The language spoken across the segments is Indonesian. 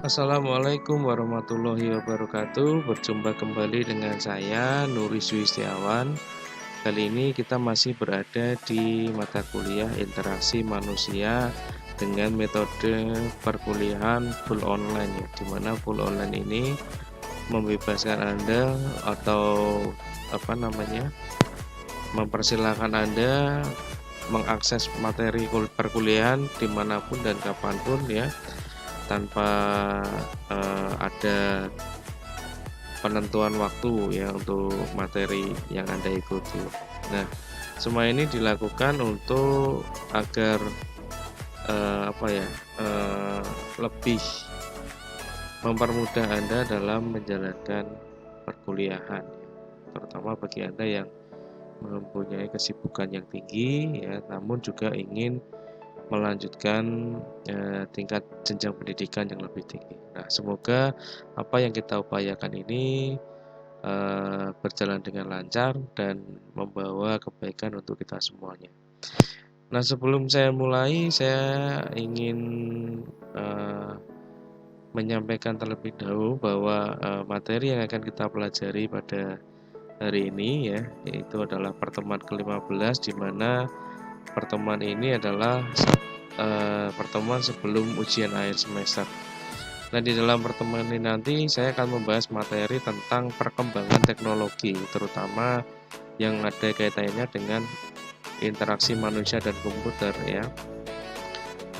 Assalamualaikum warahmatullahi wabarakatuh. Berjumpa kembali dengan saya Nuri Sulistiawan. Kali ini kita masih berada di mata kuliah interaksi manusia dengan metode perkuliahan full online ya. Dimana full online ini membebaskan Anda atau mempersilahkan Anda mengakses materi perkuliahan dimanapun dan kapanpun ya, tanpa ada penentuan waktu ya untuk materi yang Anda ikuti. Nah, semua ini dilakukan untuk agar lebih mempermudah Anda dalam menjalankan perkuliahan, terutama bagi Anda yang mempunyai kesibukan yang tinggi ya, namun juga ingin melanjutkan tingkat jenjang pendidikan yang lebih tinggi. Nah, semoga apa yang kita upayakan ini berjalan dengan lancar dan membawa kebaikan untuk kita semuanya. Nah, sebelum saya mulai, saya ingin menyampaikan terlebih dahulu bahwa materi yang akan kita pelajari pada hari ini ya, yaitu adalah pertemuan ke-15, di mana pertemuan ini adalah pertemuan sebelum ujian akhir semester. Nah, di dalam pertemuan ini nanti saya akan membahas materi tentang perkembangan teknologi, terutama yang ada kaitannya dengan interaksi manusia dan komputer ya.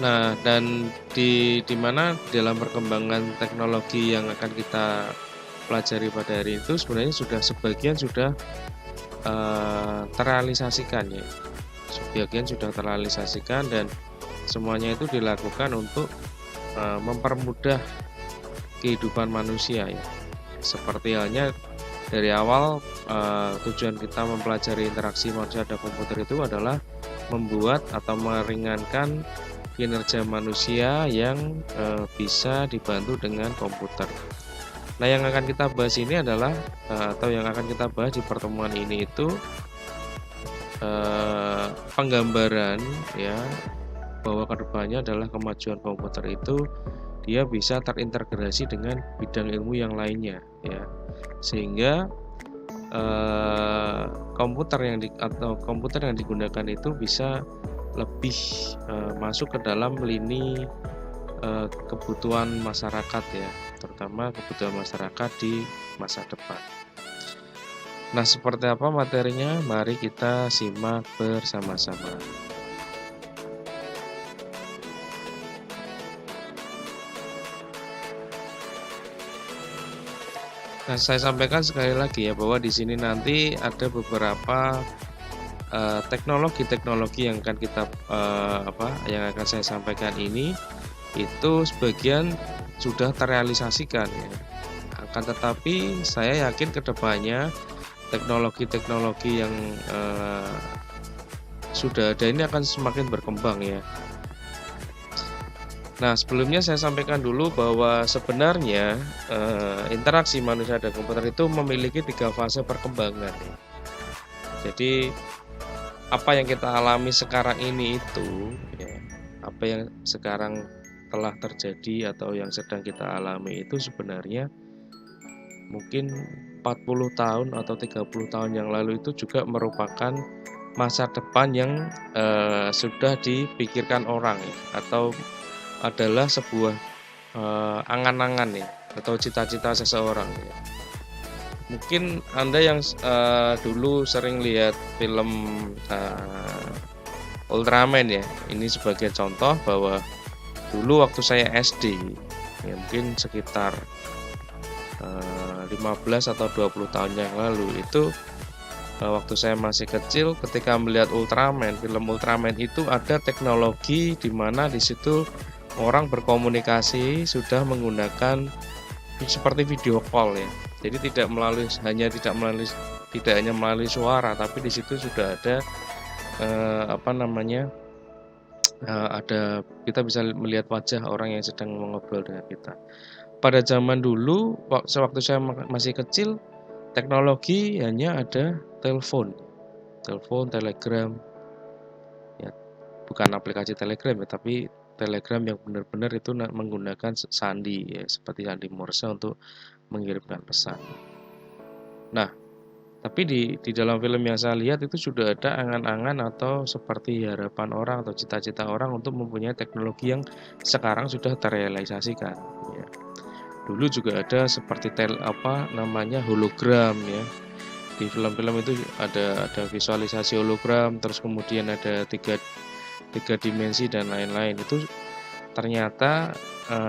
Nah, dan di mana dalam perkembangan teknologi yang akan kita pelajari pada hari itu sebenarnya sebagian sudah terrealisasikan ya. Sebagian sudah terrealisasikan dan semuanya itu dilakukan untuk mempermudah kehidupan manusia ya. Seperti halnya dari awal tujuan kita mempelajari interaksi manusia dan komputer itu adalah membuat atau meringankan kinerja manusia yang bisa dibantu dengan komputer. Nah, yang akan kita bahas ini adalah atau yang akan kita bahas di pertemuan ini itu penggambaran ya, bahwa kedepannya adalah kemajuan komputer itu dia bisa terintegrasi dengan bidang ilmu yang lainnya ya, sehingga komputer yang digunakan itu bisa lebih masuk ke dalam lini kebutuhan masyarakat ya, terutama kebutuhan masyarakat di masa depan. Nah, seperti apa materinya? Mari kita simak bersama-sama. Nah, saya sampaikan sekali lagi ya, bahwa di sini nanti ada beberapa teknologi-teknologi yang akan yang akan saya sampaikan ini itu sebagian sudah terrealisasikan ya. Akan tetapi saya yakin kedepannya teknologi-teknologi yang sudah ada ini akan semakin berkembang ya. Nah, sebelumnya saya sampaikan dulu bahwa sebenarnya interaksi manusia dan komputer itu memiliki 3 fase perkembangan. Jadi apa yang kita alami sekarang ini itu ya, apa yang sekarang telah terjadi atau yang sedang kita alami itu sebenarnya mungkin 40 tahun atau 30 tahun yang lalu itu juga merupakan masa depan yang sudah dipikirkan orang ya, atau adalah sebuah angan-angan ya, atau cita-cita seseorang ya. Mungkin Anda yang dulu sering lihat film Ultraman ya, ini sebagai contoh bahwa dulu waktu saya SD ya, mungkin sekitar 15 atau 20 tahun yang lalu itu, waktu saya masih kecil ketika melihat Ultraman, film Ultraman itu ada teknologi di mana di situ orang berkomunikasi sudah menggunakan seperti video call ya. Jadi tidak hanya melalui suara, tapi di situ sudah ada kita bisa melihat wajah orang yang sedang mengobrol dengan kita. Pada zaman dulu, waktu saya masih kecil, teknologi hanya ada telepon, telegram, ya, bukan aplikasi Telegram ya, tapi Telegram yang benar-benar itu menggunakan sandi ya, seperti sandi Morse untuk mengirimkan pesan. Nah, tapi di dalam film yang saya lihat itu sudah ada angan-angan atau seperti harapan orang atau cita-cita orang untuk mempunyai teknologi yang sekarang sudah terrealisasikan. Ya. Dulu juga ada seperti hologram ya. Di film-film itu ada visualisasi hologram, terus kemudian ada tiga dimensi dan lain-lain. Itu ternyata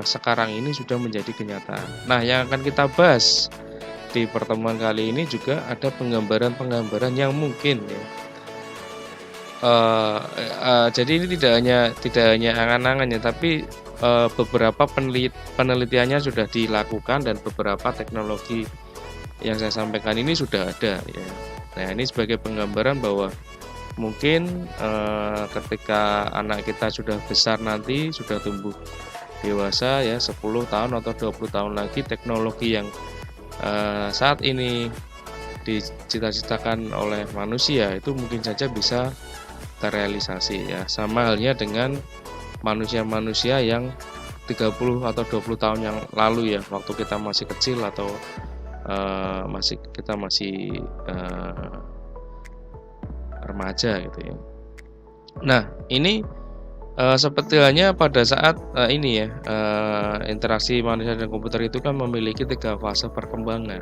sekarang ini sudah menjadi kenyataan. Nah, yang akan kita bahas di pertemuan kali ini juga ada penggambaran-penggambaran yang mungkin ya. Jadi ini tidak hanya angan-angannya, tapi beberapa penelitiannya sudah dilakukan dan beberapa teknologi yang saya sampaikan ini sudah ada ya. Nah, ini sebagai penggambaran bahwa mungkin ketika anak kita sudah besar nanti, sudah tumbuh dewasa ya, 10 tahun atau 20 tahun lagi, teknologi yang saat ini dicita-citakan oleh manusia itu mungkin saja bisa terrealisasi ya. Sama halnya dengan manusia-manusia yang 30 atau 20 tahun yang lalu ya, waktu kita masih kecil atau kita masih remaja gitu ya. Nah, ini seperti halnya pada saat ini ya, interaksi manusia dan komputer itu kan memiliki 3 fase perkembangan.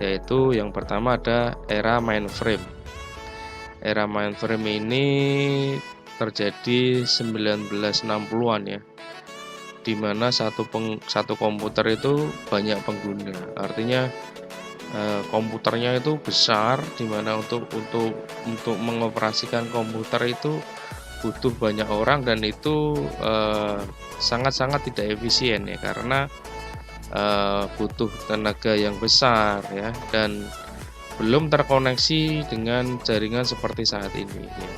Yaitu yang pertama ada era mainframe. Era mainframe ini terjadi 1960-an ya, di mana satu komputer itu banyak pengguna. Artinya komputernya itu besar, di mana untuk mengoperasikan komputer itu butuh banyak orang, dan itu sangat-sangat tidak efisien ya, karena butuh tenaga yang besar ya, dan belum terkoneksi dengan jaringan seperti saat ini ya.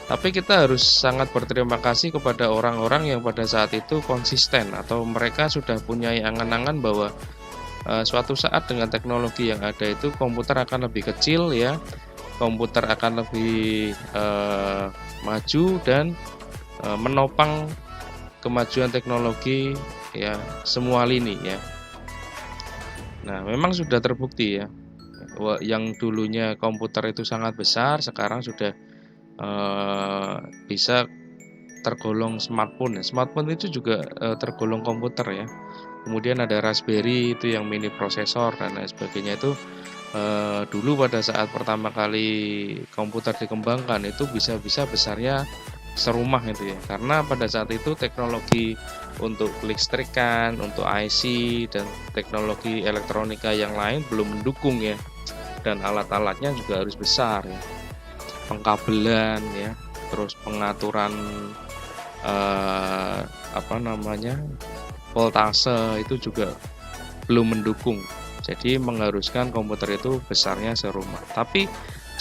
Tapi kita harus sangat berterima kasih kepada orang-orang yang pada saat itu konsisten, atau mereka sudah punya angan-angan bahwa suatu saat dengan teknologi yang ada itu komputer akan lebih kecil ya, komputer akan lebih maju dan menopang kemajuan teknologi ya, semua lini ya. Nah, memang sudah terbukti ya, yang dulunya komputer itu sangat besar, sekarang sudah bisa tergolong smartphone ya. Smartphone itu juga tergolong komputer ya. Kemudian ada Raspberry itu yang mini prosesor dan lain sebagainya. Itu dulu pada saat pertama kali komputer dikembangkan itu bisa besarnya serumah itu ya, karena pada saat itu teknologi untuk kelistrikan, untuk IC dan teknologi elektronika yang lain belum mendukung ya, dan alat-alatnya juga harus besar ya, pengkabelan ya, terus pengaturan voltase itu juga belum mendukung. Jadi mengharuskan komputer itu besarnya serumah. Tapi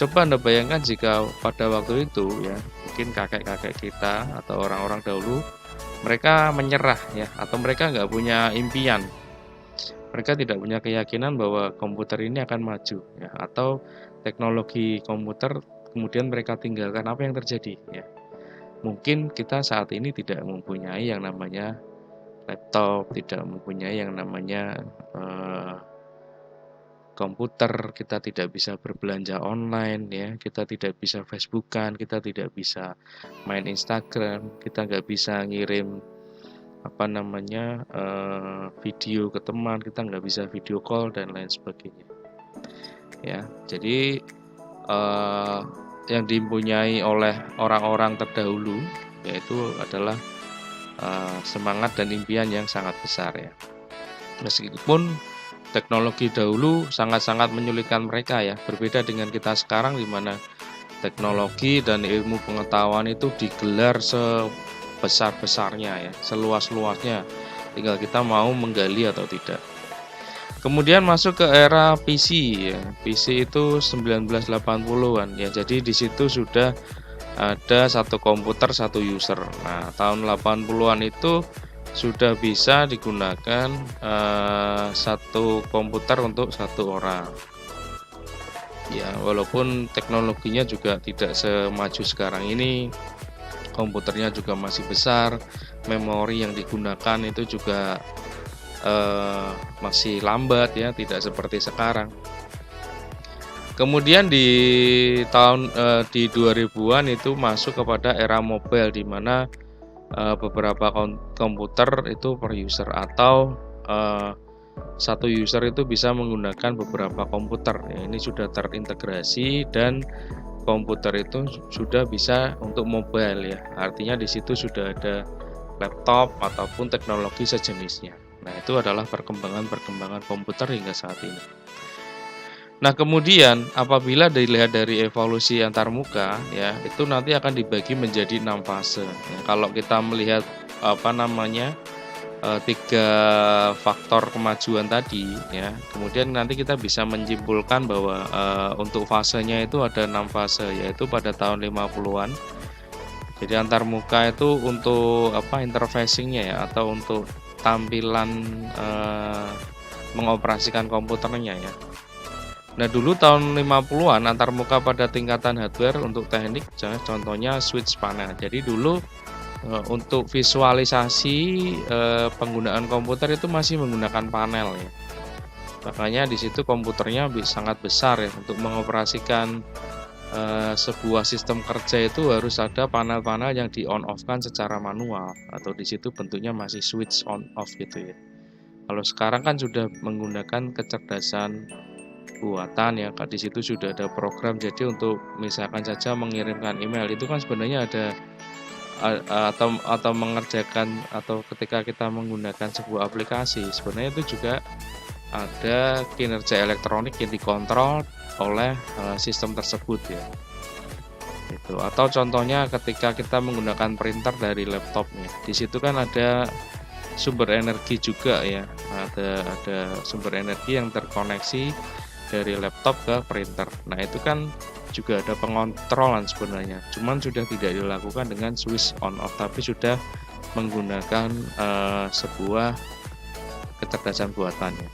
coba Anda bayangkan jika pada waktu itu ya, mungkin kakek-kakek kita atau orang-orang dahulu, mereka menyerah ya, atau mereka nggak punya impian. Mereka tidak punya keyakinan bahwa komputer ini akan maju ya, atau teknologi komputer kemudian mereka tinggalkan, apa yang terjadi ya. Mungkin kita saat ini tidak mempunyai yang namanya laptop, tidak mempunyai yang namanya komputer, kita tidak bisa berbelanja online ya, kita tidak bisa Facebookan, kita tidak bisa main Instagram, kita nggak bisa ngirim video ke teman, kita nggak bisa video call dan lain sebagainya ya. Jadi yang dipunyai oleh orang-orang terdahulu yaitu adalah semangat dan impian yang sangat besar ya. Meskipun teknologi dahulu sangat-sangat menyulitkan mereka ya, berbeda dengan kita sekarang di mana teknologi dan ilmu pengetahuan itu digelar sebesar-besarnya ya, seluas-luasnya, tinggal kita mau menggali atau tidak. Kemudian masuk ke era PC ya. PC itu 1980-an ya. Jadi di situ sudah ada satu komputer satu user. Nah, tahun 80-an itu sudah bisa digunakan satu komputer untuk satu orang. Ya, walaupun teknologinya juga tidak semaju sekarang ini, komputernya juga masih besar, memori yang digunakan itu juga masih lambat ya, tidak seperti sekarang. Kemudian di di 2000-an itu masuk kepada era mobile, di mana beberapa komputer itu per user, atau satu user itu bisa menggunakan beberapa komputer. Ya, ini sudah terintegrasi dan komputer itu sudah bisa untuk mobile ya. Artinya di situ sudah ada laptop ataupun teknologi sejenisnya. Nah, itu adalah perkembangan komputer hingga saat ini. Nah, kemudian apabila dilihat dari evolusi antarmuka ya, itu nanti akan dibagi menjadi 6 fase. Ya, kalau kita melihat tiga faktor kemajuan tadi ya, kemudian nanti kita bisa menyimpulkan bahwa untuk fasenya itu ada 6 fase, yaitu pada tahun 50-an. Jadi antarmuka itu untuk interfacingnya ya, atau untuk tampilan mengoperasikan komputernya ya. Nah, dulu tahun 50-an antarmuka pada tingkatan hardware untuk teknik, contohnya switch panel. Jadi dulu untuk visualisasi penggunaan komputer itu masih menggunakan panel ya. Makanya di situ komputernya sangat besar ya, untuk mengoperasikan sebuah sistem kerja itu harus ada panel-panel yang di on off kan secara manual, atau di situ bentuknya masih switch on off gitu ya. Kalau sekarang kan sudah menggunakan kecerdasan buatan ya, di situ sudah ada program. Jadi untuk misalkan saja mengirimkan email itu kan sebenarnya ada atau mengerjakan, atau ketika kita menggunakan sebuah aplikasi sebenarnya itu juga ada kinerja elektronik yang dikontrol oleh sistem tersebut ya. Itu, atau contohnya ketika kita menggunakan printer dari laptopnya, di situ kan ada sumber energi juga ya, ada sumber energi yang terkoneksi dari laptop ke printer. Nah, itu kan juga ada pengontrolan sebenarnya, cuman sudah tidak dilakukan dengan switch on off, tapi sudah menggunakan sebuah kecerdasan buatannya.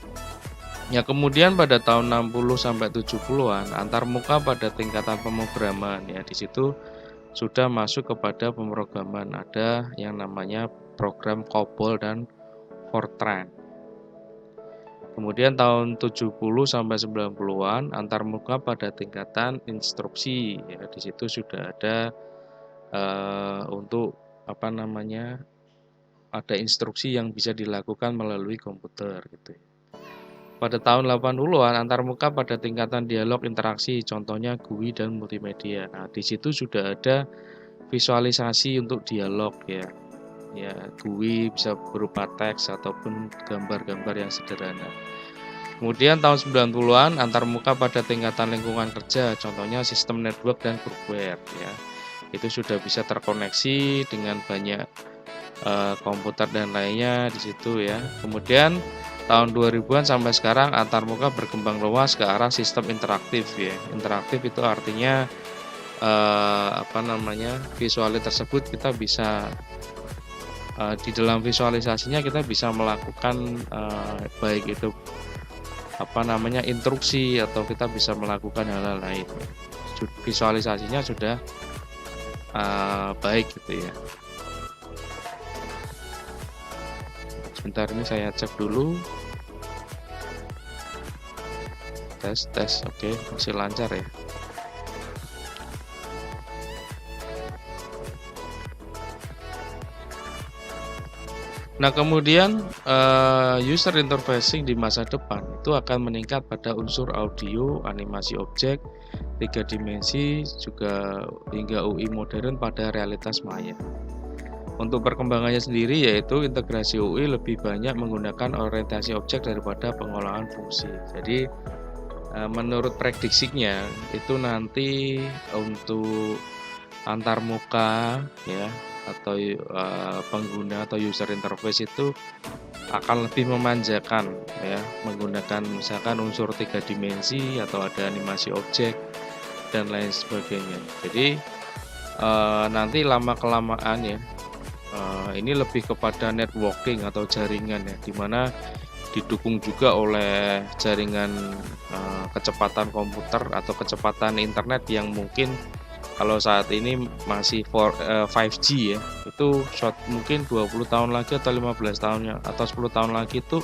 Ya, kemudian pada tahun 60 sampai 70-an antarmuka pada tingkatan pemrograman ya, di situ sudah masuk kepada pemrograman, ada yang namanya program COBOL dan Fortran. Kemudian tahun 70 sampai 90-an antarmuka pada tingkatan instruksi ya, di situ sudah ada untuk ada instruksi yang bisa dilakukan melalui komputer gitu. Pada tahun 80-an antarmuka pada tingkatan dialog interaksi, contohnya GUI dan multimedia. Nah, di situ sudah ada visualisasi untuk dialog ya. Ya, GUI bisa berupa teks ataupun gambar-gambar yang sederhana. Kemudian tahun 90-an antarmuka pada tingkatan lingkungan kerja, contohnya sistem network dan groupware ya. Itu sudah bisa terkoneksi dengan banyak komputer dan lainnya di situ ya. Kemudian tahun 2000-an sampai sekarang antarmuka berkembang luas ke arah sistem interaktif ya. Interaktif itu artinya visualisasi tersebut kita bisa di dalam visualisasinya kita bisa melakukan baik itu instruksi, atau kita bisa melakukan hal-hal lain. Visualisasinya sudah baik gitu ya. Sebentar, ini saya cek dulu. Tes. Oke, masih lancar ya. Nah, kemudian user interfacing di masa depan itu akan meningkat pada unsur audio, animasi objek, 3 dimensi, juga hingga UI modern pada realitas maya. Untuk perkembangannya sendiri yaitu integrasi UI lebih banyak menggunakan orientasi objek daripada pengolahan fungsi. Jadi menurut prediksinya itu nanti untuk antarmuka ya, atau pengguna atau user interface itu akan lebih memanjakan ya, menggunakan misalkan unsur 3 dimensi atau ada animasi objek dan lain sebagainya. Jadi nanti lama-kelamaan ya, ini lebih kepada networking atau jaringan ya, dimana didukung juga oleh jaringan kecepatan komputer atau kecepatan internet yang mungkin kalau saat ini masih 5G ya, itu mungkin 20 tahun lagi atau 15 tahun atau 10 tahun lagi itu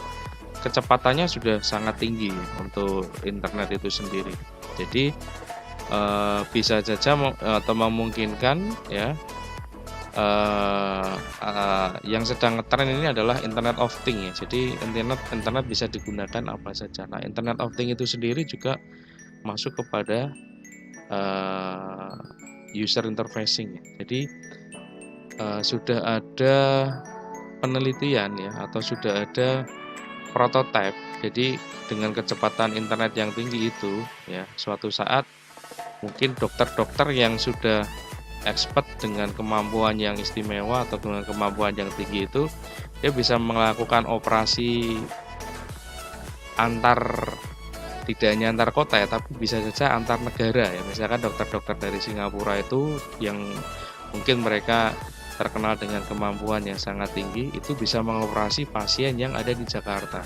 kecepatannya sudah sangat tinggi ya, untuk internet itu sendiri. Jadi bisa saja atau memungkinkan ya, yang sedang ngetren ini adalah Internet of Things ya. Jadi internet bisa digunakan apa saja. Nah, Internet of Things itu sendiri juga masuk kepada user interfacing ya. Jadi sudah ada penelitian ya, atau sudah ada prototipe. Jadi dengan kecepatan internet yang tinggi itu ya, suatu saat mungkin dokter-dokter yang sudah expert dengan kemampuan yang istimewa atau dengan kemampuan yang tinggi itu, dia bisa melakukan operasi tidak hanya antar kota ya, tapi bisa saja antar negara ya. Misalkan dokter-dokter dari Singapura itu yang mungkin mereka terkenal dengan kemampuan yang sangat tinggi, itu bisa mengoperasi pasien yang ada di Jakarta.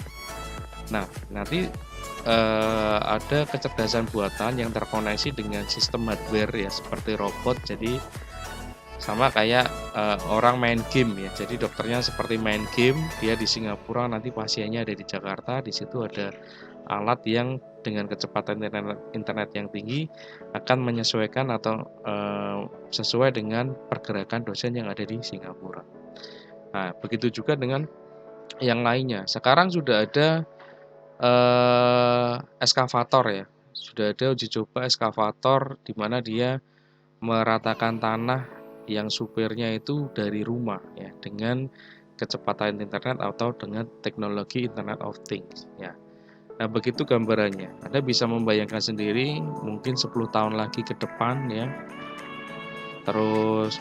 Nah, nanti ada kecerdasan buatan yang terkoneksi dengan sistem hardware ya, seperti robot. Jadi sama kayak orang main game ya. Jadi dokternya seperti main game, dia di Singapura, nanti pasiennya ada di Jakarta. Di situ ada alat yang dengan kecepatan internet yang tinggi akan menyesuaikan atau sesuai dengan pergerakan dosen yang ada di Singapura. Nah, begitu juga dengan yang lainnya. Sekarang sudah ada eskavator ya. Sudah ada uji coba eskavator di mana dia meratakan tanah yang supirnya itu dari rumah ya, dengan kecepatan internet atau dengan teknologi Internet of Things ya. Nah, begitu gambarannya. Anda bisa membayangkan sendiri mungkin 10 tahun lagi ke depan ya. Terus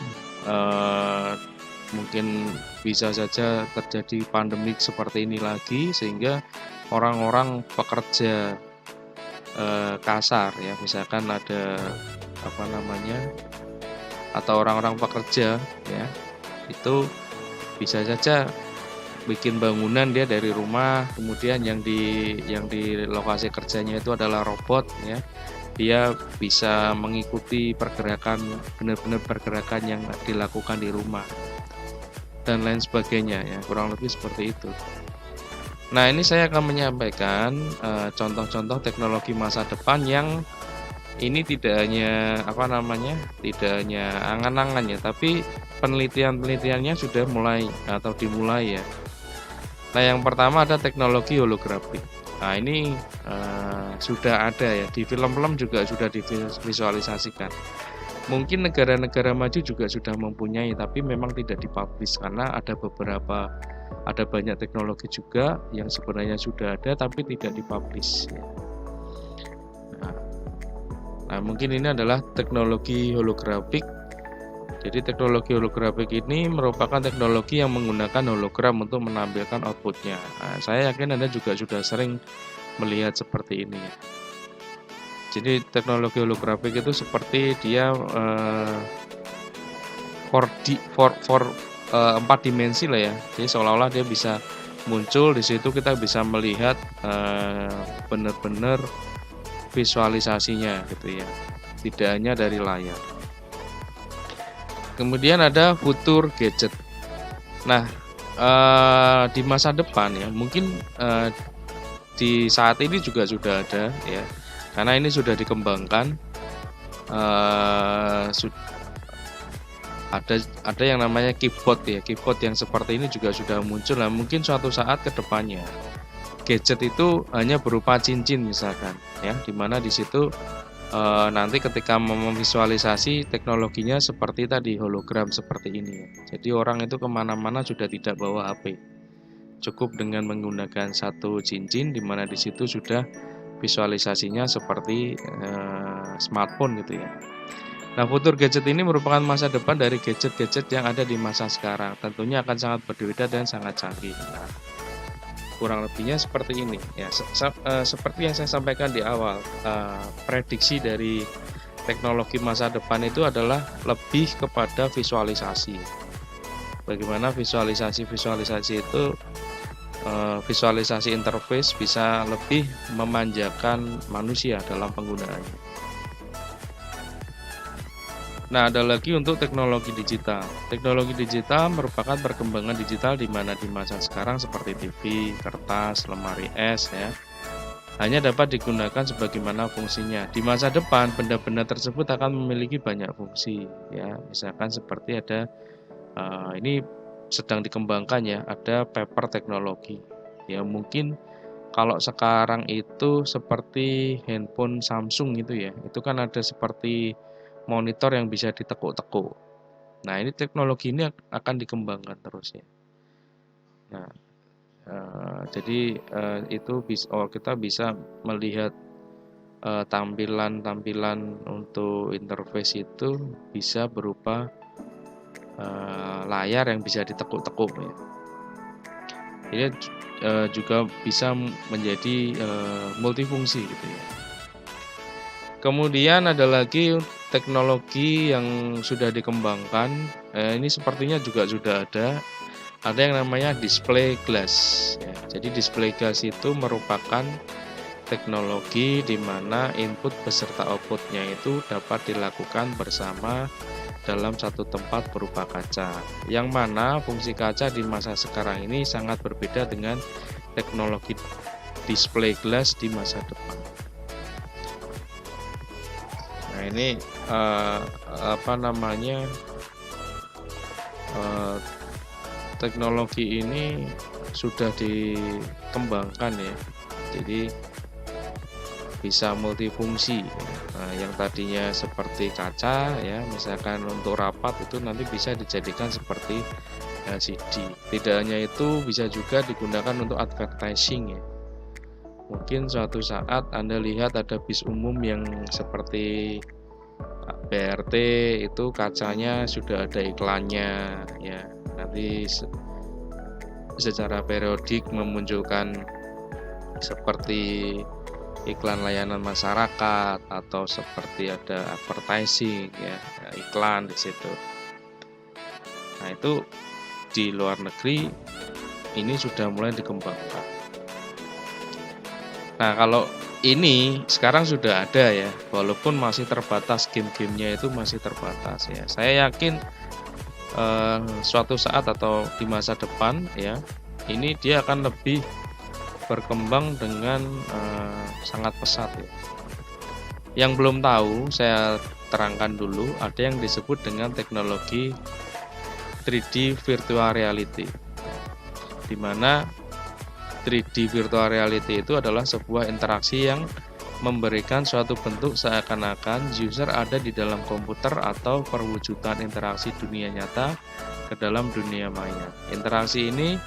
mungkin bisa saja terjadi pandemik seperti ini lagi, sehingga orang-orang pekerja kasar ya, misalkan ada atau orang-orang pekerja ya, itu bisa saja bikin bangunan dia dari rumah, kemudian yang di lokasi kerjanya itu adalah robot ya. Dia bisa mengikuti benar-benar pergerakan yang dilakukan di rumah dan lain sebagainya ya, kurang lebih seperti itu. Nah, ini saya akan menyampaikan contoh-contoh teknologi masa depan yang ini tidak hanya angan-angan ya, tapi penelitiannya sudah dimulai ya. Nah, yang pertama ada teknologi holografik. Nah, ini sudah ada ya, di film-film juga sudah divisualisasikan. Mungkin negara-negara maju juga sudah mempunyai, tapi memang tidak dipublish karena ada banyak teknologi juga yang sebenarnya sudah ada tapi tidak dipublish ya. Nah, mungkin ini adalah teknologi holografik. Jadi teknologi holografik ini merupakan teknologi yang menggunakan hologram untuk menampilkan outputnya. Nah, saya yakin Anda juga sudah sering melihat seperti ini. Jadi teknologi holografik itu seperti dia 4 dimensi lah ya. Jadi seolah-olah dia bisa muncul di situ, kita bisa melihat benar-benar visualisasinya gitu ya, tidak hanya dari layar. Kemudian ada future gadget. Nah, di masa depan ya, mungkin di saat ini juga sudah ada ya, karena ini sudah dikembangkan. Ada yang namanya keyboard ya, keyboard yang seperti ini juga sudah muncul. Nah, mungkin suatu saat ke depannya gadget itu hanya berupa cincin misalkan ya, dimana di situ nanti ketika memvisualisasi teknologinya seperti tadi hologram seperti ini. Jadi orang itu kemana-mana sudah tidak bawa HP, cukup dengan menggunakan satu cincin, dimana di situ sudah visualisasinya seperti smartphone gitu ya. Nah, future gadget ini merupakan masa depan dari gadget-gadget yang ada di masa sekarang. Tentunya akan sangat berbeda dan sangat canggih. Nah, kurang lebihnya seperti ini ya, seperti yang saya sampaikan di awal, prediksi dari teknologi masa depan itu adalah lebih kepada visualisasi. Bagaimana visualisasi itu visualisasi interface bisa lebih memanjakan manusia dalam penggunaannya. Nah, ada lagi untuk teknologi digital. Teknologi digital merupakan perkembangan digital di mana di masa sekarang seperti TV, kertas, lemari es ya, hanya dapat digunakan sebagaimana fungsinya. Di masa depan, benda-benda tersebut akan memiliki banyak fungsi ya. Misalkan seperti ada ini sedang dikembangkan ya, ada paper teknologi. Ya, mungkin kalau sekarang itu seperti handphone Samsung gitu ya, itu kan ada seperti monitor yang bisa ditekuk-tekuk. Nah, ini teknologi ini akan dikembangkan terus ya. Nah, jadi itu kita bisa melihat tampilan-tampilan untuk interface itu bisa berupa layar yang bisa ditekuk-tekuk ya. Ini juga bisa menjadi multifungsi gitu ya. Kemudian ada lagi teknologi yang sudah dikembangkan, ini sepertinya juga sudah ada yang namanya display glass ya. Jadi display glass itu merupakan teknologi di mana input beserta outputnya itu dapat dilakukan bersama dalam satu tempat berupa kaca, yang mana fungsi kaca di masa sekarang ini sangat berbeda dengan teknologi display glass di masa depan. Nah, ini teknologi ini sudah dikembangkan ya, jadi bisa multifungsi. Nah, yang tadinya seperti kaca ya, misalkan untuk rapat itu nanti bisa dijadikan seperti LCD. Tidak hanya itu, bisa juga digunakan untuk advertising ya. Mungkin suatu saat Anda lihat ada bis umum yang seperti BRT itu kacanya sudah ada iklannya ya. Nanti secara periodik memunculkan seperti iklan layanan masyarakat atau seperti ada advertising ya, iklan di situ. Nah, itu di luar negeri ini sudah mulai dikembangkan. Nah, kalau ini sekarang sudah ada ya, walaupun masih terbatas, game-gamenya itu masih terbatas ya. Saya yakin suatu saat atau di masa depan ya, ini dia akan lebih berkembang dengan sangat pesat ya. Yang belum tahu saya terangkan dulu, ada yang disebut dengan teknologi 3D virtual reality, di mana 3D virtual reality itu adalah sebuah interaksi yang memberikan suatu bentuk seakan-akan user ada di dalam komputer atau perwujudan interaksi dunia nyata ke dalam dunia maya. Interaksi ini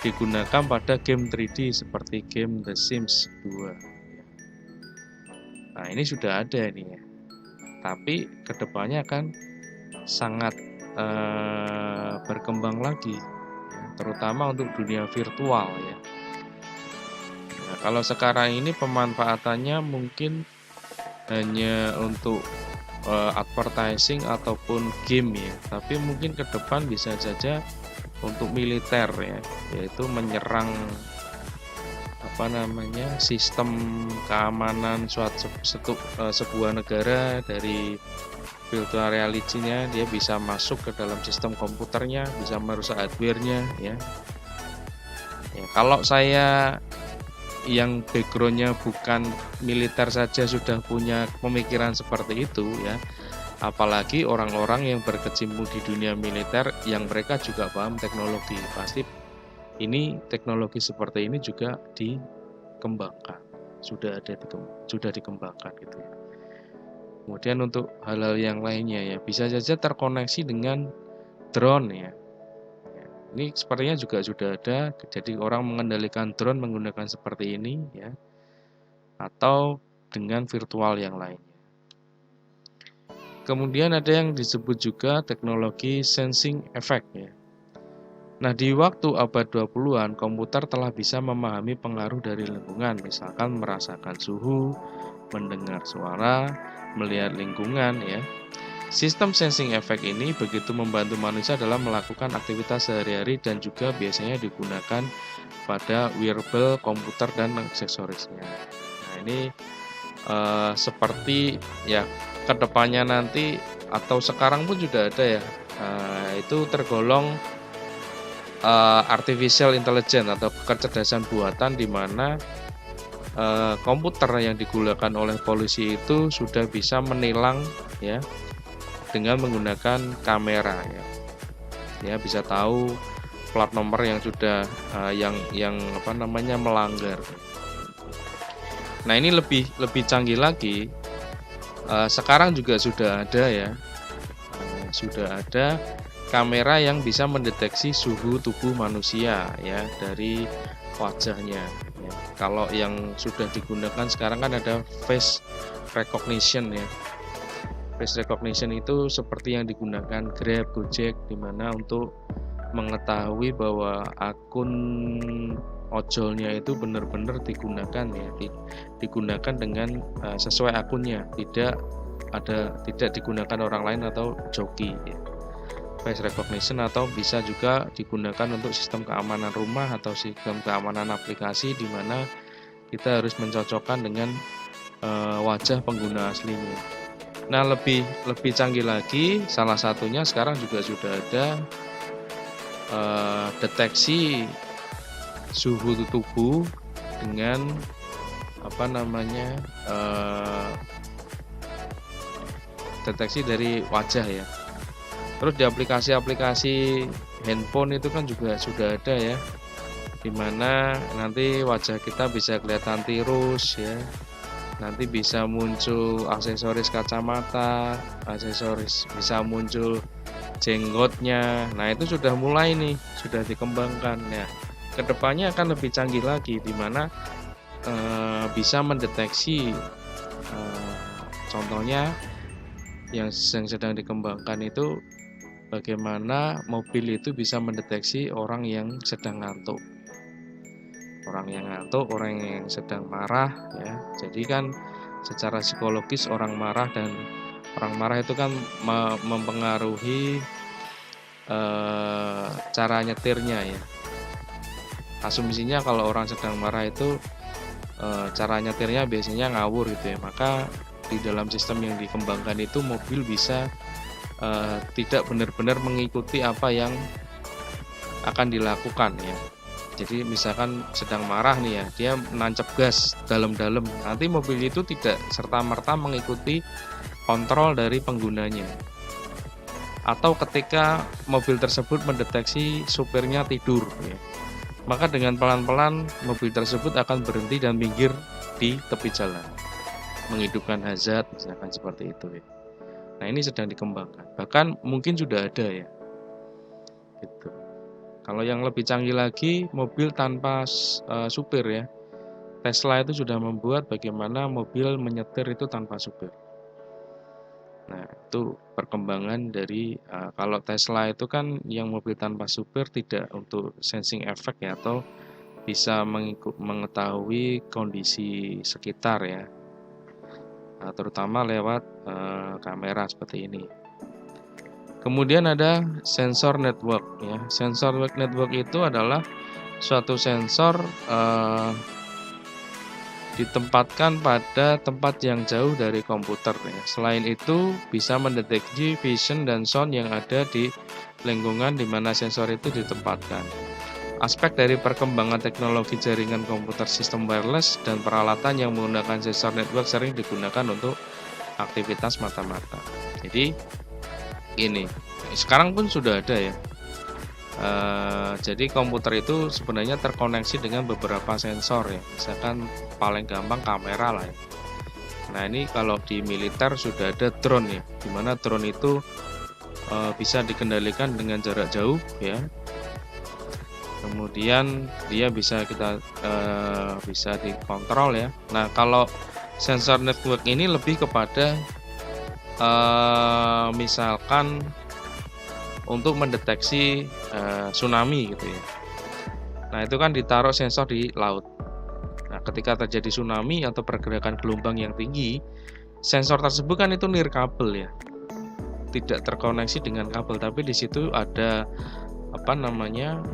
digunakan pada game 3D seperti game The Sims 2. Nah, ini sudah ada ini ya. Tapi kedepannya akan sangat berkembang lagi, ya, terutama untuk dunia virtual ya. Nah, kalau sekarang ini pemanfaatannya mungkin hanya untuk advertising ataupun game ya. Tapi mungkin ke depan bisa saja untuk militer ya, yaitu menyerang sistem keamanan sebuah negara dari virtual reality-nya. Dia bisa masuk ke dalam sistem komputernya, bisa merusak hardware-nya ya. Kalau saya yang background-nya bukan militer saja sudah punya pemikiran seperti itu ya, apalagi orang-orang yang berkecimpung di dunia militer yang mereka juga paham teknologi, pasti ini teknologi seperti ini juga dikembangkan, sudah dikembangkan gitu ya. Kemudian untuk hal-hal yang lainnya ya, bisa saja terkoneksi dengan drone ya. Ini sepertinya juga sudah ada, jadi orang mengendalikan drone menggunakan seperti ini ya, atau dengan virtual yang lainnya. Kemudian ada yang disebut juga teknologi sensing effect ya. Nah, di waktu abad 20-an, komputer telah bisa memahami pengaruh dari lingkungan, misalkan merasakan suhu, mendengar suara, melihat lingkungan ya. Sistem sensing effect ini begitu membantu manusia dalam melakukan aktivitas sehari-hari dan juga biasanya digunakan pada wearable, komputer, dan aksesorisnya. Nah, ini seperti ya kedepannya nanti atau sekarang pun sudah ada ya, itu tergolong artificial intelligence atau kecerdasan buatan, di mana komputer yang digunakan oleh polisi itu sudah bisa menilang ya dengan menggunakan kamera ya. Ya, bisa tahu plat nomor yang sudah yang melanggar. Nah, ini lebih canggih lagi. Sekarang juga sudah ada ya. Sudah ada kamera yang bisa mendeteksi suhu tubuh manusia ya dari wajahnya ya. Kalau yang sudah digunakan sekarang kan ada face recognition ya. Face recognition itu seperti yang digunakan Grab, Gojek, di mana untuk mengetahui bahwa akun ojolnya itu benar-benar digunakan ya, digunakan dengan sesuai akunnya, tidak digunakan orang lain atau joki ya. Face recognition, atau bisa juga digunakan untuk sistem keamanan rumah atau sistem keamanan aplikasi, di mana kita harus mencocokkan dengan wajah pengguna aslinya. Nah, lebih canggih lagi, salah satunya sekarang juga sudah ada deteksi suhu tubuh dengan deteksi dari wajah ya. Terus di aplikasi-aplikasi handphone itu kan juga sudah ada ya, dimana nanti wajah kita bisa kelihatan tirus ya, nanti bisa muncul aksesoris kacamata, aksesoris bisa muncul jenggotnya. Nah, itu sudah mulai nih, sudah dikembangkan ya. Kedepannya akan lebih canggih lagi, dimana bisa mendeteksi contohnya yang sedang dikembangkan itu, bagaimana mobil itu bisa mendeteksi orang yang sedang ngantuk, orang yang sedang marah ya. Jadi kan secara psikologis orang marah itu kan mempengaruhi cara nyetirnya ya. Asumsinya kalau orang sedang marah itu cara nyetirnya biasanya ngawur gitu ya. Maka di dalam sistem yang dikembangkan itu, mobil bisa tidak benar-benar mengikuti apa yang akan dilakukan ya. Jadi misalkan sedang marah nih ya, dia nancep gas dalam-dalam, nanti mobil itu tidak serta-merta mengikuti kontrol dari penggunanya. Atau ketika mobil tersebut mendeteksi supirnya tidur ya, maka dengan pelan-pelan mobil tersebut akan berhenti dan minggir di tepi jalan, menghidupkan hazard misalkan seperti itu ya. Nah, ini sedang dikembangkan, bahkan mungkin sudah ada ya gitu. Kalau yang lebih canggih lagi, mobil tanpa supir ya. Tesla itu sudah membuat bagaimana mobil menyetir itu tanpa supir. Nah, itu perkembangan dari kalau Tesla itu kan yang mobil tanpa supir tidak untuk sensing effect ya, atau bisa mengetahui kondisi sekitar ya, terutama lewat kamera seperti ini. Kemudian ada sensor network ya. Sensor network itu adalah suatu sensor ditempatkan pada tempat yang jauh dari komputer ya. Selain itu bisa mendeteksi vision dan sound yang ada di lingkungan di mana sensor itu ditempatkan. Aspek dari perkembangan teknologi jaringan komputer, sistem wireless, dan peralatan yang menggunakan sensor network sering digunakan untuk aktivitas mata-mata. Jadi ini sekarang pun sudah ada ya. Jadi komputer itu sebenarnya terkoneksi dengan beberapa sensor ya. Misalkan paling gampang kamera lah ya. Nah, ini kalau di militer sudah ada drone ya, dimana drone itu bisa dikendalikan dengan jarak jauh ya. Kemudian dia bisa dikontrol ya. Nah, kalau sensor network ini lebih kepada misalkan untuk mendeteksi tsunami gitu ya. Nah, itu kan ditaruh sensor di laut. Nah, ketika terjadi tsunami atau pergerakan gelombang yang tinggi, sensor tersebut kan itu nirkabel ya, tidak terkoneksi dengan kabel, tapi di situ ada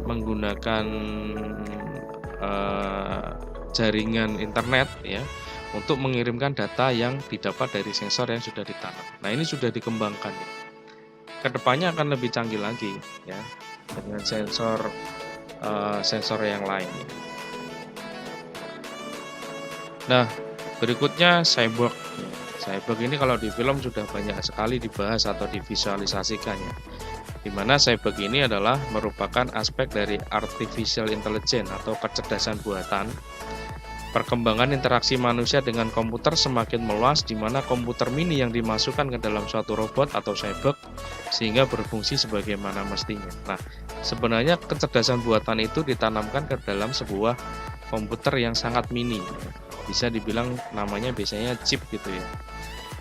menggunakan jaringan internet ya, untuk mengirimkan data yang didapat dari sensor yang sudah ditanam. Nah, ini sudah dikembangkan ya. Kedepannya akan lebih canggih lagi ya dengan sensor yang lain. Ya. Nah, berikutnya cyborg. Cyborg ini kalau di film sudah banyak sekali dibahas atau divisualisasikan ya. Di mana cyborg ini adalah merupakan aspek dari artificial intelligence atau kecerdasan buatan. Perkembangan interaksi manusia dengan komputer semakin meluas di mana komputer mini yang dimasukkan ke dalam suatu robot atau cyborg sehingga berfungsi sebagaimana mestinya. Nah, sebenarnya kecerdasan buatan itu ditanamkan ke dalam sebuah komputer yang sangat mini. Bisa dibilang namanya biasanya chip gitu ya.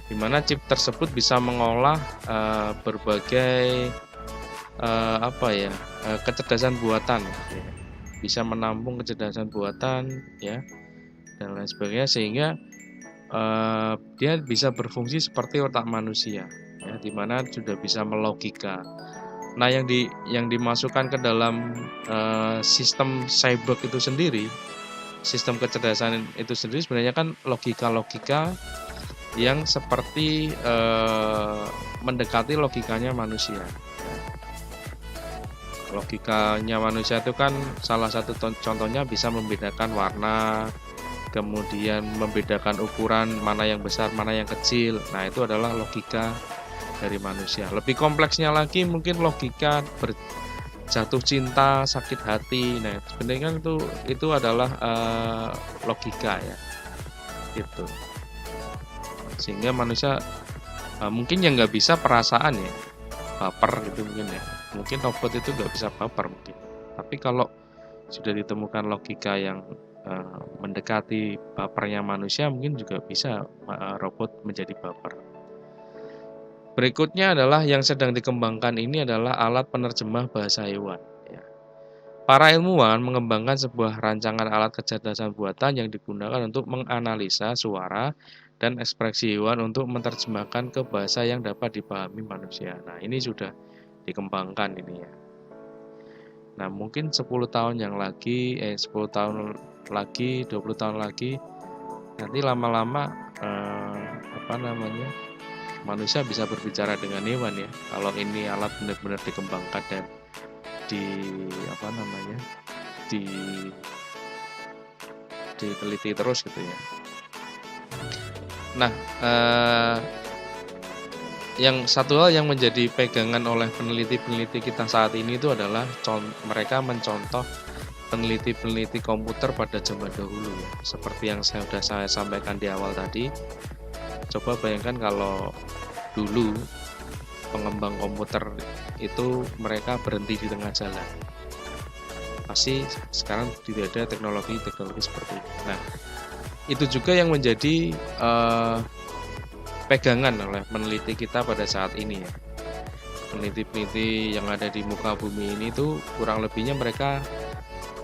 Di mana chip tersebut bisa mengolah berbagai kecerdasan buatan. Bisa menampung kecerdasan buatan ya dan lain sebagainya sehingga dia bisa berfungsi seperti otak manusia ya di mana sudah bisa melogika. Nah, yang dimasukkan ke dalam sistem cyborg itu sendiri, sistem kecerdasan itu sendiri sebenarnya kan logika-logika yang seperti mendekati logikanya manusia. Logikanya manusia itu kan salah satu contohnya bisa membedakan warna, kemudian membedakan ukuran mana yang besar, mana yang kecil. Nah, itu adalah logika dari manusia. Lebih kompleksnya lagi mungkin logika jatuh cinta, sakit hati. Nah, sebenarnya kan itu adalah logika ya. Gitu. Sehingga manusia mungkin yang nggak bisa perasaan ya, baper gitu mungkin ya. Mungkin robot itu nggak bisa baper mungkin. Tapi kalau sudah ditemukan logika yang mendekati bapernya manusia, mungkin juga bisa robot menjadi baper. Berikutnya adalah yang sedang dikembangkan ini adalah alat penerjemah bahasa hewan. Ya. Para ilmuwan mengembangkan sebuah rancangan alat kecerdasan buatan yang digunakan untuk menganalisa suara dan ekspresi hewan untuk menerjemahkan ke bahasa yang dapat dipahami manusia. Nah, ini sudah dikembangkan ini ya. Nah, mungkin 10 tahun lagi, 20 tahun lagi, nanti lama-lama manusia bisa berbicara dengan hewan ya. Kalau ini alat benar-benar dikembangkan dan diteliti terus gitu ya. Nah, yang satu hal yang menjadi pegangan oleh peneliti-peneliti kita saat ini itu adalah mereka mencontoh peneliti-peneliti komputer pada zaman dahulu ya. Seperti yang sudah saya sampaikan di awal tadi. Coba bayangkan kalau dulu pengembang komputer itu mereka berhenti di tengah jalan. Pasti sekarang tidak ada teknologi seperti itu. Nah, itu juga yang menjadi pegangan oleh peneliti kita pada saat ini ya. Peneliti-peneliti yang ada di muka bumi ini tuh kurang lebihnya mereka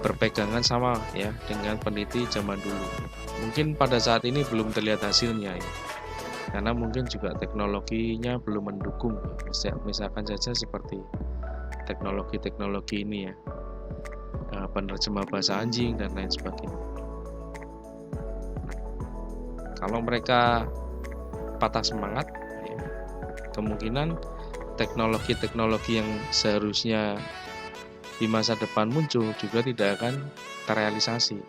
berpegangan sama ya dengan peneliti zaman dulu. Mungkin pada saat ini belum terlihat hasilnya ya. Karena mungkin juga teknologinya belum mendukung. Misalkan saja seperti teknologi ini ya. Penerjemah bahasa anjing dan lain sebagainya. Kalau mereka patah semangat ya, kemungkinan teknologi-teknologi yang seharusnya di masa depan muncul juga tidak akan terrealisasi.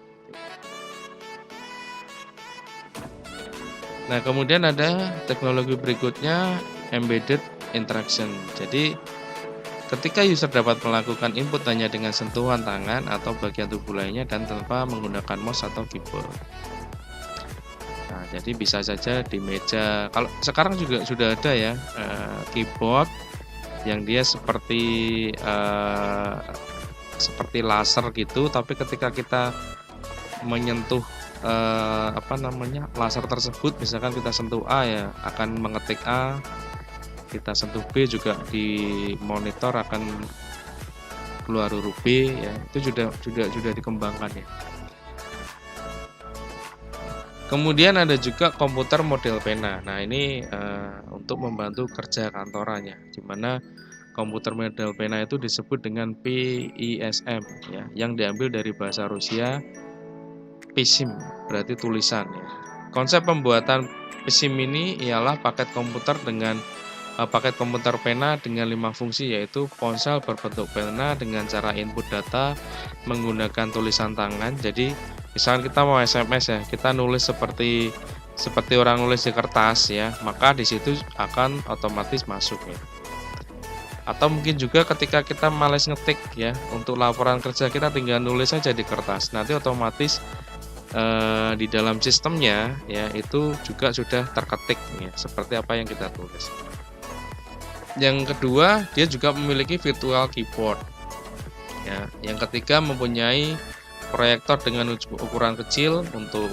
Nah, kemudian ada teknologi berikutnya embedded interaction. Jadi ketika user dapat melakukan input hanya dengan sentuhan tangan atau bagian tubuh lainnya dan tanpa menggunakan mouse atau keyboard. Nah, jadi bisa saja di meja. Kalau sekarang juga sudah ada ya keyboard yang dia seperti laser gitu, tapi ketika kita menyentuh laser tersebut, misalkan kita sentuh A ya akan mengetik A, kita sentuh B juga di monitor akan keluar huruf B ya. Itu sudah dikembangkan ya. Kemudian ada juga komputer model pena. Nah, ini untuk membantu kerja kantorannya, di mana komputer model pena itu disebut dengan PISM ya, yang diambil dari bahasa Rusia PISM, berarti tulisan ya. Konsep pembuatan SIM ini ialah paket komputer pena dengan 5 fungsi, yaitu ponsel berbentuk pena dengan cara input data menggunakan tulisan tangan. Jadi misalkan kita mau SMS ya, kita nulis seperti orang nulis di kertas ya, maka di situ akan otomatis masuk ya. Atau mungkin juga ketika kita males ngetik ya, untuk laporan kerja kita tinggal nulis saja di kertas. Nanti otomatis di dalam sistemnya ya itu juga sudah terketik ya, seperti apa yang kita tulis. Yang kedua, dia juga memiliki virtual keyboard. Ya, yang ketiga mempunyai proyektor dengan ukuran kecil untuk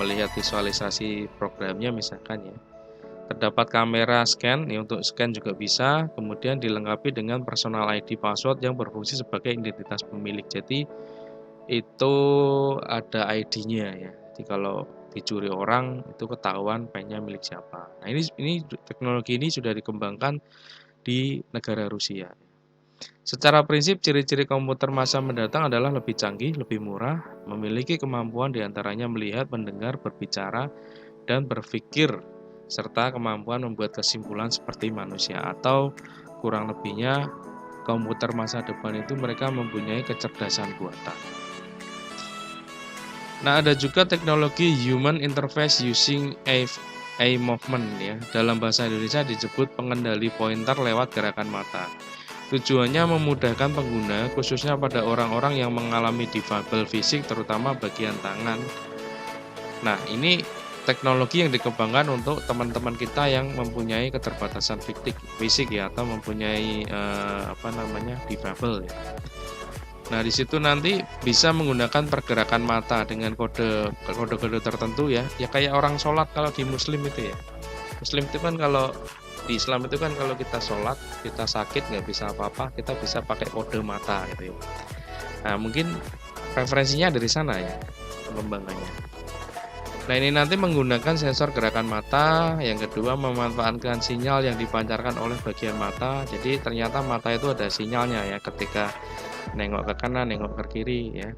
melihat visualisasi programnya misalkan ya. Terdapat kamera scan, ya untuk scan juga bisa, kemudian dilengkapi dengan personal ID password yang berfungsi sebagai identitas pemilik. Jadi itu ada ID-nya ya. Jadi kalau dicuri orang itu ketahuan pennya milik siapa. Nah, ini teknologi ini sudah dikembangkan di negara Rusia. Secara prinsip, ciri-ciri komputer masa mendatang adalah lebih canggih, lebih murah, memiliki kemampuan diantaranya melihat, mendengar, berbicara, dan berpikir, serta kemampuan membuat kesimpulan seperti manusia, atau kurang lebihnya komputer masa depan itu mereka mempunyai kecerdasan buatan. Nah, ada juga teknologi human interface using eye movement ya. Dalam bahasa Indonesia disebut pengendali pointer lewat gerakan mata. Tujuannya memudahkan pengguna, khususnya pada orang-orang yang mengalami difabel fisik, terutama bagian tangan. Nah, ini teknologi yang dikembangkan untuk teman-teman kita yang mempunyai keterbatasan fisik ya, atau mempunyai difabel ya. Nah, di situ nanti bisa menggunakan pergerakan mata dengan kode-kode tertentu ya. Ya kayak orang sholat kalau di Muslim itu ya. Muslim itu kan kalau di Islam itu kan kalau kita sholat, kita sakit nggak bisa apa-apa, kita bisa pakai kode mata gitu ya. Nah, mungkin referensinya dari sana ya pengembangannya. Nah, ini nanti menggunakan sensor gerakan mata. Yang kedua, memanfaatkan sinyal yang dipancarkan oleh bagian mata. Jadi ternyata mata itu ada sinyalnya ya ketika nengok ke kanan, nengok ke kiri ya.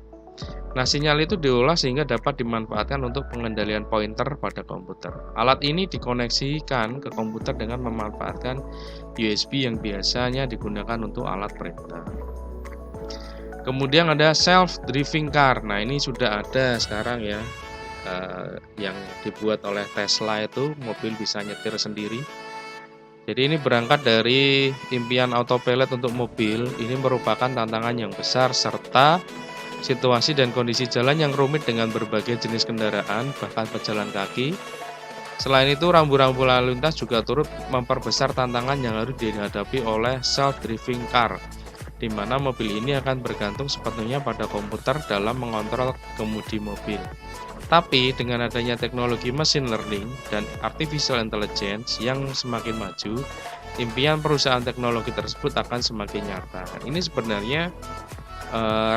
Nah, sinyal itu diolah sehingga dapat dimanfaatkan untuk pengendalian pointer pada komputer. Alat ini dikoneksikan ke komputer dengan memanfaatkan USB yang biasanya digunakan untuk alat perintah. Kemudian ada self-driving car. Nah, ini sudah ada sekarang ya, yang dibuat oleh Tesla itu, mobil bisa nyetir sendiri. Jadi ini berangkat dari impian autopilot untuk mobil. Ini merupakan tantangan yang besar serta situasi dan kondisi jalan yang rumit dengan berbagai jenis kendaraan, bahkan pejalan kaki. Selain itu, rambu-rambu lalu lintas juga turut memperbesar tantangan yang harus dihadapi oleh self-driving car, di mana mobil ini akan bergantung sepenuhnya pada komputer dalam mengontrol kemudi mobil. Tapi dengan adanya teknologi machine learning dan artificial intelligence yang semakin maju, impian perusahaan teknologi tersebut akan semakin nyata. Ini sebenarnya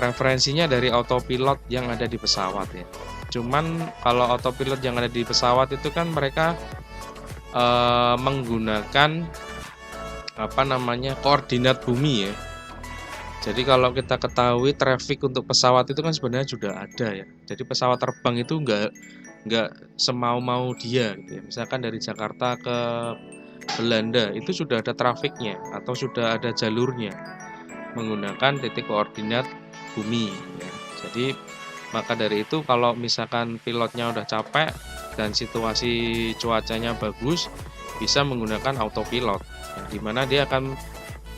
referensinya dari autopilot yang ada di pesawat ya. Cuman kalau autopilot yang ada di pesawat itu kan mereka menggunakan koordinat bumi ya. Jadi kalau kita ketahui traffic untuk pesawat itu kan sebenarnya sudah ada ya. Jadi pesawat terbang itu nggak semau-mau dia gitu ya. Misalkan dari Jakarta ke Belanda itu sudah ada trafiknya atau sudah ada jalurnya menggunakan titik koordinat bumi ya. Jadi maka dari itu kalau misalkan pilotnya udah capek dan situasi cuacanya bagus, bisa menggunakan autopilot ya, di mana dia akan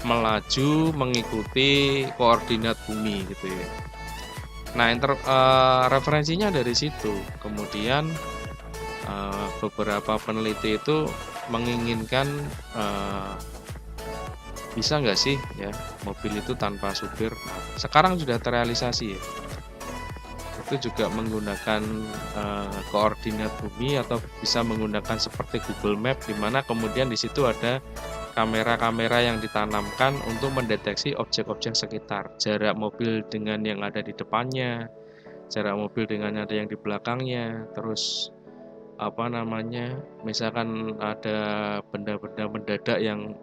melaju mengikuti koordinat bumi gitu ya. Nah, referensinya dari situ. Kemudian beberapa peneliti itu menginginkan bisa nggak sih ya mobil itu tanpa supir. Sekarang sudah terrealisasi ya. Itu juga menggunakan koordinat bumi atau bisa menggunakan seperti Google Map, di mana kemudian di situ ada kamera-kamera yang ditanamkan untuk mendeteksi objek-objek sekitar, jarak mobil dengan yang ada di depannya, jarak mobil dengan ada yang di belakangnya, terus misalkan ada benda-benda mendadak yang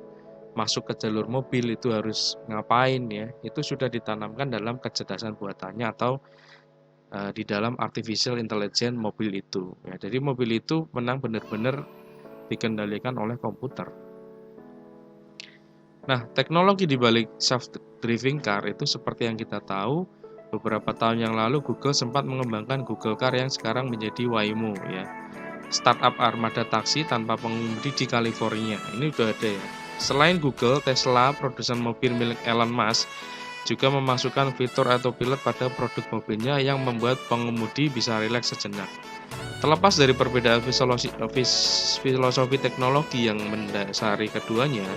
masuk ke jalur mobil itu harus ngapain ya, itu sudah ditanamkan dalam kecerdasan buatannya atau di dalam artificial intelligence mobil itu. Ya, jadi mobil itu memang benar-benar dikendalikan oleh komputer. Nah, teknologi di balik self-driving car itu seperti yang kita tahu, beberapa tahun yang lalu Google sempat mengembangkan Google Car yang sekarang menjadi Waymo ya. Startup armada taksi tanpa pengemudi di California. Ini udah ada ya. Selain Google, Tesla, produsen mobil milik Elon Musk, juga memasukkan fitur autopilot pada produk mobilnya yang membuat pengemudi bisa rileks sejenak. Terlepas dari perbedaan filosofi teknologi yang mendasari keduanya,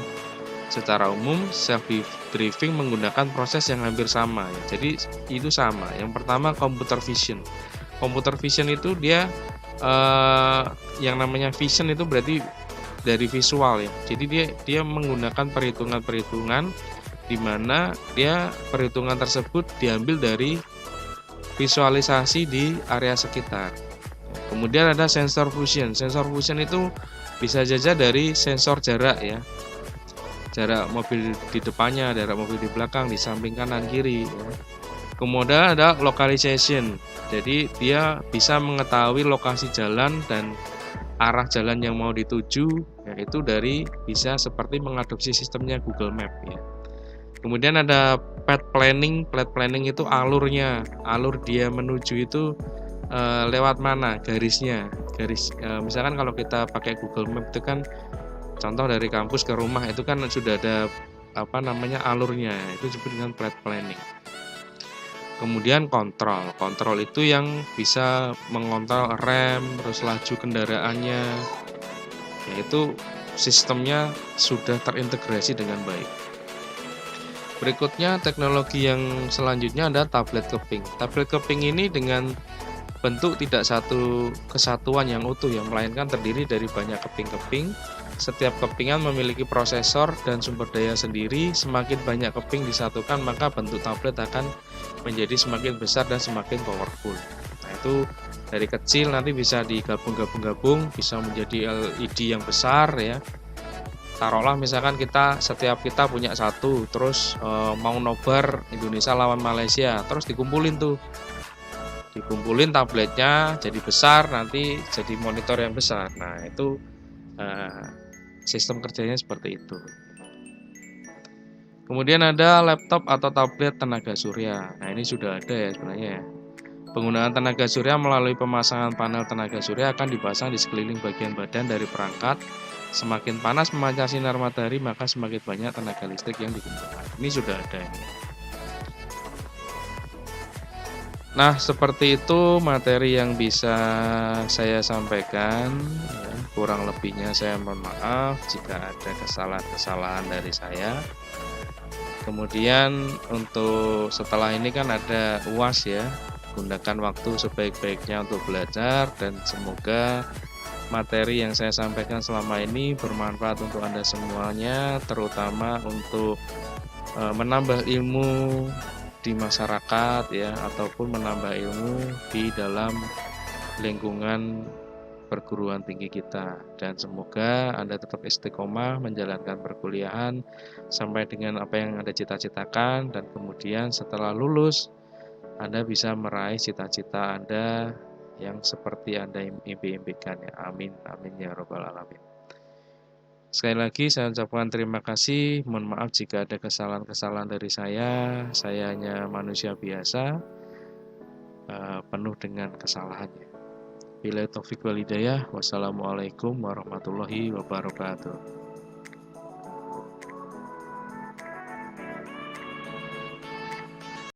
secara umum, self-driving menggunakan proses yang hampir sama. Ya. Jadi itu sama. Yang pertama computer vision. Computer vision itu dia yang namanya vision itu berarti dari visual ya. Jadi dia menggunakan perhitungan-perhitungan di mana dia perhitungan tersebut diambil dari visualisasi di area sekitar. Kemudian ada sensor fusion. Sensor fusion itu bisa saja dari sensor jarak ya. Jarak mobil di depannya, jarak mobil di belakang, di samping kanan kiri ya. Kemudian ada localization. Jadi dia bisa mengetahui lokasi jalan dan arah jalan yang mau dituju, yaitu dari bisa seperti mengadopsi sistemnya Google Map ya. Kemudian ada path planning. Path planning itu alurnya, alur dia menuju itu lewat mana garisnya. Misalkan kalau kita pakai Google Map itu kan contoh dari kampus ke rumah itu kan sudah ada alurnya, itu disebut dengan path planning. Kemudian kontrol. Kontrol itu yang bisa mengontrol rem, terus laju kendaraannya. Yaitu sistemnya sudah terintegrasi dengan baik. Berikutnya teknologi yang selanjutnya ada tablet keping. Tablet keping ini dengan bentuk tidak satu kesatuan yang utuh ya, melainkan terdiri dari banyak keping-keping. Setiap kepingan memiliki prosesor dan sumber daya sendiri. Semakin banyak keping disatukan, maka bentuk tablet akan menjadi semakin besar dan semakin powerful. Nah, itu dari kecil nanti bisa digabung-gabung, bisa menjadi LED yang besar ya. Taruhlah misalkan setiap kita punya satu, terus mau nobar Indonesia lawan Malaysia, terus dikumpulin tabletnya jadi besar, nanti jadi monitor yang besar. Nah, itu sistem kerjanya seperti itu. Kemudian ada laptop atau tablet tenaga surya. Nah, ini sudah ada ya sebenarnya ya. Penggunaan tenaga surya melalui pemasangan panel tenaga surya akan dipasang di sekeliling bagian badan dari perangkat. Semakin panas memancar sinar matahari, maka semakin banyak tenaga listrik yang dikumpulkan. Ini sudah ada ini. Nah, seperti itu materi yang bisa saya sampaikan. Ya, kurang lebihnya saya mohon maaf jika ada kesalahan-kesalahan dari saya. Kemudian untuk setelah ini kan ada UAS ya. Gunakan waktu sebaik-baiknya untuk belajar dan semoga materi yang saya sampaikan selama ini bermanfaat untuk Anda semuanya, terutama untuk menambah ilmu di masyarakat ya, ataupun menambah ilmu di dalam lingkungan perguruan tinggi kita. Dan semoga Anda tetap istiqomah menjalankan perkuliahan sampai dengan apa yang Anda cita-citakan, dan kemudian setelah lulus Anda bisa meraih cita-cita Anda yang seperti Anda impi-impikan ya. Amin, amin ya robbal alamin. Sekali lagi saya ucapkan terima kasih. Mohon maaf jika ada kesalahan-kesalahan dari saya. Saya hanya manusia biasa, penuh dengan kesalahannya. Billahi taufik wal hidayah. Wassalamualaikum warahmatullahi wabarakatuh.